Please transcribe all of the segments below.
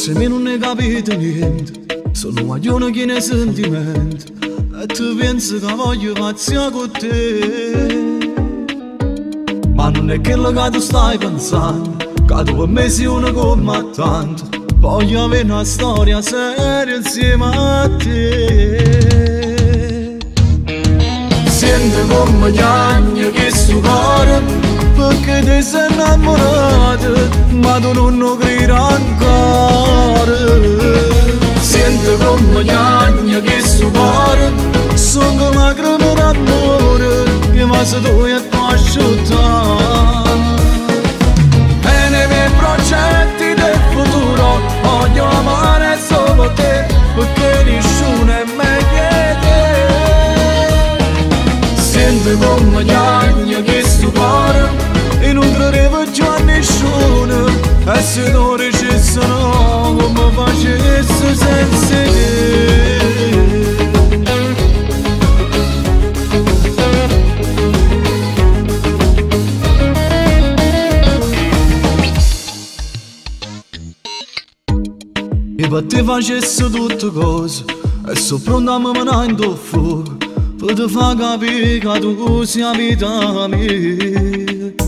Forse me non ne capite niente, sono guaglione che ne sentimento, e tu pensi che voglio pazzia con te. Ma non è quello che tu stai pensando, che tu per me sei una combattante. Voglio avere una storia seria insieme a te. Senti come chiagna che sto cuore, perché ti sei innamorato, ma tu non lo credi ancora. Senti come chiagna che sto cuore, sono come lacrime d'amore che mi sei tu e tu asciuttare. E nei miei progetti del futuro voglio amare solo te, perché nessuno è meglio di te. Senti come chiagna che sto cuore, e non credevo più a nessuno, e se non dicessero come facessi senza te. E per te facessi tutte cose, e sono pronto a me menare in tuo fuoco, per te far capire che tu sei la vita mia.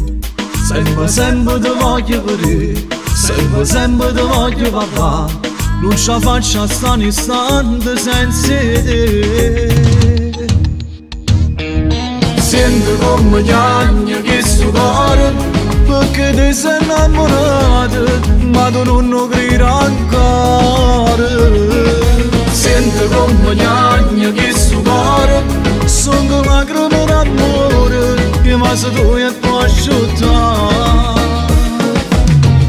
Sempre, sempre ti voglio vedere, sempre, sempre ti voglio papà, non ce la faccio a stare un istante senza te. Senti come chiagna che sto cuore, perché ti sei innamorato, ma tu non lo credi ancora. Senti come chiagna che sto cuore, sono come lacrime d'amore che mi sei tu e tu asciuttare.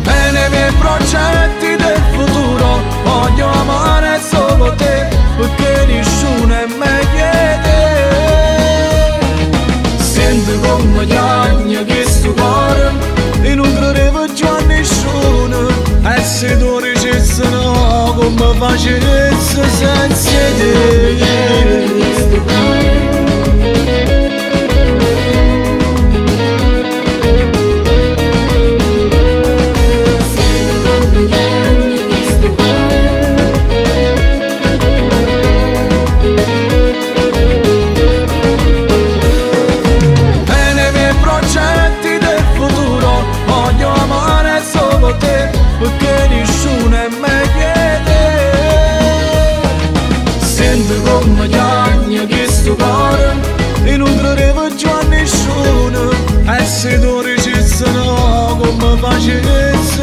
E nei miei progetti del futuro voglio amare solo te, perché nessuno è meglio di te. Senti come chiagna che sto cuore, e non credevo più a nessuno, e se tu dicessi no come facessi senza te. Perché nessuno è meglio di te. Senti come chiagna che sto cuore, e non credevo più a nessuno, e se tu dicessi no come facessi